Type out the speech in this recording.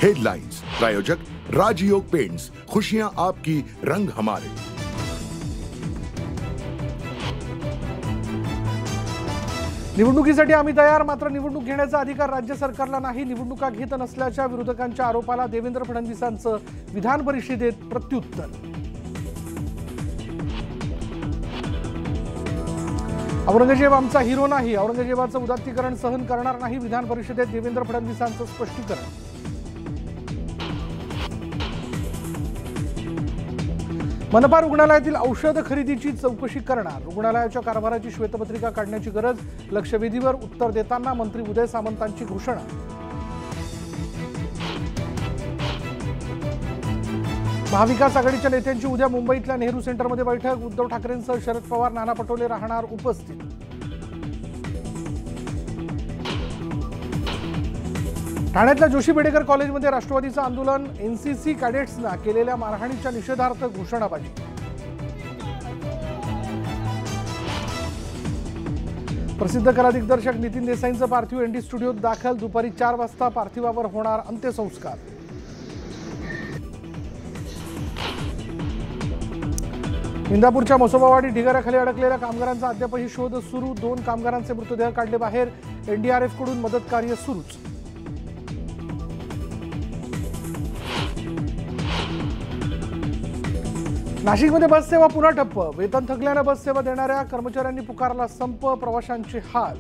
Headlines प्रायोजक राजयोग paints, खुशियां आपकी, रंग हमारे। निवडणुकीसाठी आम्ही तयार, मात्र निवडणूक घेण्याचा अधिकार राज्य सरकारला नाही। निवडणुका घेत नसल्याच्या विरोधकांच्या आरोपाला देवेंद्र फडणवीसांचं विधान परिषदेत प्रत्युत्तर। औरंगजेब आमचा हिरो नाही, औरंगजेबाचं उदात्तीकरण सहन करणार नाही, विधान परिषदेत देवेंद्र फडणवीसांचं स्पष्टीकरण। मनपा रुग्णालयातील औषध खरेदीची चौकशी करणार, रुग्णालयाच्या कारभाराची श्वेतपत्रिका काढण्याची गरज। लक्षवेधीवर उत्तर देताना मंत्री उदय सामंतांची घोषणा। महाविकास आघाडीच्या नेत्यांची उद्या मुंबईतल्या नेहरू सेंटरमध्ये बैठक। उद्धव ठाकरेंसह शरद पवार, नाना पटोले राहणार उपस्थित। ठाण्यातल्या जोशी बेडेकर कॉलेजमध्ये राष्ट्रवादीचं आंदोलन, एनसीसी कॅडेट्सना केलेल्या मारहाणीच्या निषेधार्थ घोषणाबाजी। प्रसिद्ध कला दिग्दर्शक नितीन देसाईंचं पार्थिव एनडी स्टुडिओत दाखल। दुपारी 4 वाजता पार्थिवावर होणार अंत्यसंस्कार। इंदापूरच्या मसोबावाडी ढिगाऱ्याखाली अडकलेल्या कामगारांचा अद्यापही शोध सुरू। 2 कामगारांचे मृतदेह काढले बाहेर, एनडीआरएफ कडून मदत कार्य सुरूच। नाशिकमध्ये बस सेवा पुन्हा ठप्प, वेतन थकल्यानं बस सेवा देणाऱ्या कर्मचाऱ्यांनी पुकारला संप, प्रवाशांचे हाल।